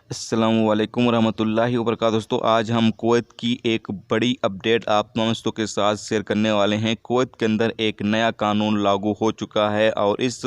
अस्सलामु अलैकुम रहमतुल्लाहि व बरकातहू। दोस्तों, आज हम कुवैत की एक बड़ी अपडेट आप तमाम दोस्तों के साथ शेयर करने वाले हैं। कुवैत के अंदर एक नया कानून लागू हो चुका है और इस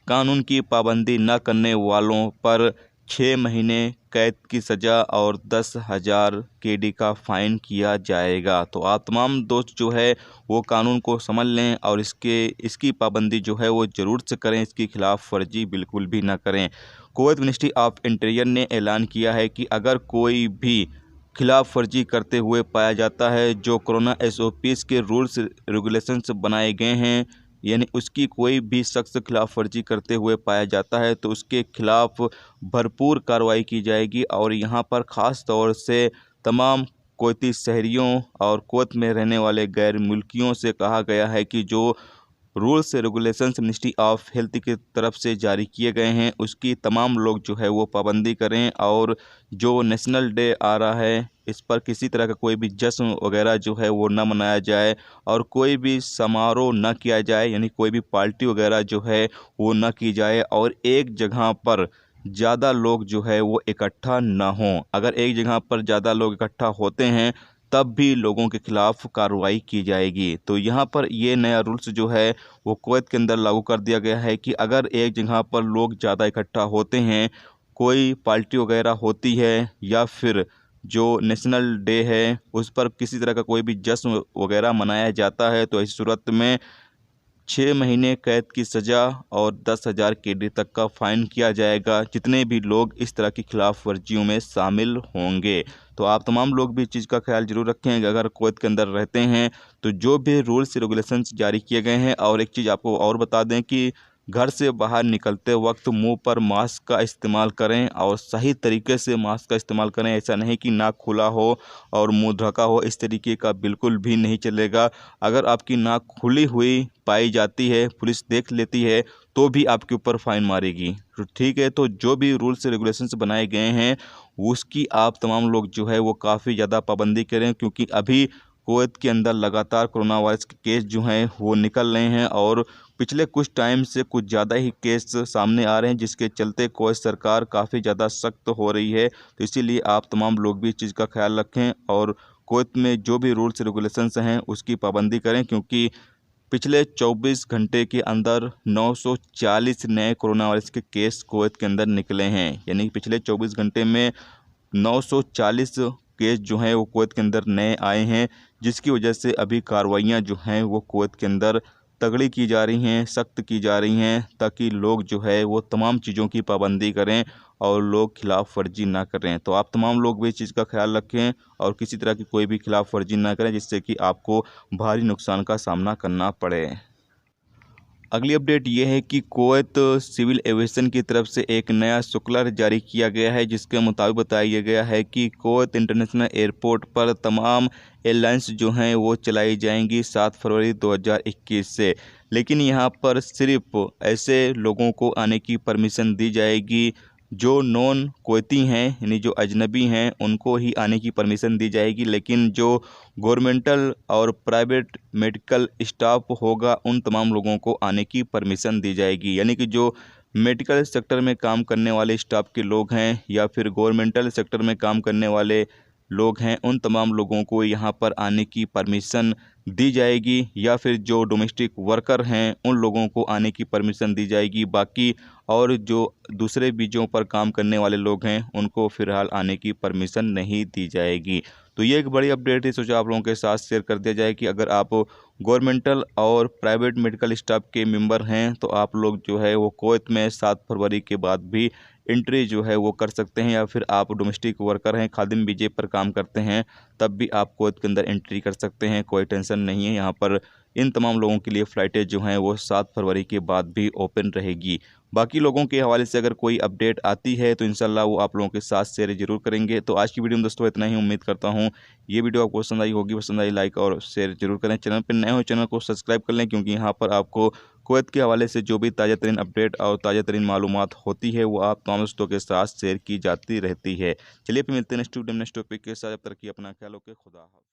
कानून की पाबंदी न करने वालों पर 6 महीने कैद की सज़ा और 10,000 केडी का फ़ाइन किया जाएगा। तो आप तमाम दोस्त जो है वो कानून को समझ लें और इसकी पाबंदी जो है वो ज़रूर से करें, इसकी खिलाफ वर्जी बिल्कुल भी ना करें। कुवैत मिनिस्ट्री ऑफ इंटीरियर ने ऐलान किया है कि अगर कोई भी खिलाफ वर्जी करते हुए पाया जाता है, जो कोरोना एसओपीज़ के रूल्स रेगुलेशंस बनाए गए हैं, यानी उसकी कोई भी शख्स खिलाफ वर्जी करते हुए पाया जाता है तो उसके खिलाफ भरपूर कार्रवाई की जाएगी। और यहाँ पर ख़ास तौर से तमाम कुवैती शहरियों और कुवैत में रहने वाले गैर मुल्कियों से कहा गया है कि जो rules regulations ministry of health की तरफ से जारी किए गए हैं उसकी तमाम लोग जो है वो पाबंदी करें। और जो नेशनल डे आ रहा है इस पर किसी तरह का कोई भी जश्न वगैरह जो है वो न मनाया जाए और कोई भी समारोह न किया जाए, यानी कोई भी पार्टी वगैरह जो है वो न की जाए और एक जगह पर ज़्यादा लोग जो है वो इकट्ठा ना हों। अगर एक जगह पर ज़्यादा लोग इकट्ठा होते हैं तब भी लोगों के खिलाफ कार्रवाई की जाएगी। तो यहाँ पर ये नया रूल्स जो है वो कुवैत के अंदर लागू कर दिया गया है कि अगर एक जगह पर लोग ज़्यादा इकट्ठा होते हैं, कोई पार्टी वगैरह होती है या फिर जो नेशनल डे है उस पर किसी तरह का कोई भी जश्न वगैरह मनाया जाता है, तो इस सूरत में 6 महीने कैद की सज़ा और 10,000 केडी तक का फ़ाइन किया जाएगा जितने भी लोग इस तरह की खिलाफ वर्जियों में शामिल होंगे। तो आप तमाम लोग भी इस चीज़ का ख्याल ज़रूर रखें कि अगर कुवैत के अंदर रहते हैं तो जो भी रूल्स रेगुलेशंस जारी किए गए हैं। और एक चीज़ आपको और बता दें कि घर से बाहर निकलते वक्त मुंह पर मास्क का इस्तेमाल करें और सही तरीके से मास्क का इस्तेमाल करें। ऐसा नहीं कि नाक खुला हो और मुंह ढका हो, इस तरीके का बिल्कुल भी नहीं चलेगा। अगर आपकी नाक खुली हुई पाई जाती है, पुलिस देख लेती है तो भी आपके ऊपर फ़ाइन मारेगी। तो ठीक है, तो जो भी रूल्स रेगुलेशंस बनाए गए हैं उसकी आप तमाम लोग जो है वो काफ़ी ज़्यादा पाबंदी करें, क्योंकि अभी कुवैत के अंदर लगातार कोरोना वायरस के केस जो हैं वो निकल रहे हैं और पिछले कुछ टाइम से कुछ ज़्यादा ही केस सामने आ रहे हैं, जिसके चलते कुवैत सरकार काफ़ी ज़्यादा सख्त हो रही है। तो इसीलिए आप तमाम लोग भी इस चीज़ का ख्याल रखें और कुवैत में जो भी रूल्स रेगुलेशंस हैं उसकी पाबंदी करें, क्योंकि पिछले 24 घंटे के अंदर 940 नए कोरोना वायरस के केस कुवैत के अंदर निकले हैं। यानी पिछले 24 घंटे में 940 केस जो हैं वो कुवैत के अंदर नए आए हैं, जिसकी वजह से अभी कार्रवाइयाँ जो हैं वो कुवैत के अंदर तगड़ी की जा रही हैं, सख्त की जा रही हैं, ताकि लोग जो है वो तमाम चीज़ों की पाबंदी करें और लोग खिलाफ वर्जी ना करें। तो आप तमाम लोग भी इस चीज़ का ख्याल रखें और किसी तरह की कोई भी खिलाफ वर्जी ना करें जिससे कि आपको भारी नुकसान का सामना करना पड़े। अगली अपडेट ये है कि कुवैत सिविल एविएशन की तरफ से एक नया सर्कुलर जारी किया गया है, जिसके मुताबिक बताया गया है कि कुवैत इंटरनेशनल एयरपोर्ट पर तमाम एयरलाइंस जो हैं वो चलाई जाएंगी 7 फरवरी 2021 से। लेकिन यहाँ पर सिर्फ ऐसे लोगों को आने की परमिशन दी जाएगी जो नॉन कुवैती हैं, यानी जो अजनबी हैं उनको ही आने की परमिशन दी जाएगी। लेकिन जो गवर्नमेंटल और प्राइवेट मेडिकल स्टाफ होगा उन तमाम लोगों को आने की परमिशन दी जाएगी। यानी कि जो मेडिकल सेक्टर में काम करने वाले स्टाफ के लोग हैं या फिर गवर्नमेंटल सेक्टर में काम करने वाले लोग हैं उन तमाम लोगों को यहाँ पर आने की परमिशन दी जाएगी, या फिर जो डोमेस्टिक वर्कर हैं उन लोगों को आने की परमिशन दी जाएगी। बाकी और जो दूसरे बीजों पर काम करने वाले लोग हैं उनको फ़िलहाल आने की परमिशन नहीं दी जाएगी। तो ये एक बड़ी अपडेट है, सोचा आप लोगों के साथ शेयर कर दिया जाए कि अगर आप गवर्नमेंटल और प्राइवेट मेडिकल स्टाफ के मेंबर हैं तो आप लोग जो है वो कुवैत में 7 फरवरी के बाद भी एंट्री जो है वो कर सकते हैं, या फिर आप डोमेस्टिक वर्कर हैं, खादिम वीज़े पर काम करते हैं, तब भी आप कुवैत के अंदर एंट्री कर सकते हैं। कोई टेंशन नहीं है। यहाँ पर इन तमाम लोगों के लिए फ़्लाइटें जो हैं वो 7 फरवरी के बाद भी ओपन रहेगी। बाकी लोगों के हवाले से अगर कोई अपडेट आती है तो इंशाल्लाह वो आप लोगों के साथ शेयर ज़रूर करेंगे। तो आज की वीडियो में दोस्तों इतना ही। उम्मीद करता हूँ ये वीडियो आपको पसंद आई होगी। पसंद आई लाइक और शेयर ज़रूर करें। चैनल पर नए हो चैनल को सब्सक्राइब कर लें, क्योंकि यहाँ पर आपको कुवैत के हवाले से जो भी ताज़ा तरीन अपडेट और ताज़ा तरीन मालूमात होती है वो आप तमाम दोस्तों के साथ शेयर की जाती रहती है। चलिए फिर मिलते हैं नेक्स्ट वीडियो में नेक्स्ट टॉपिक के साथ। जब तक कि अपना ख्याल रखें। खुदा हाफ़िज़।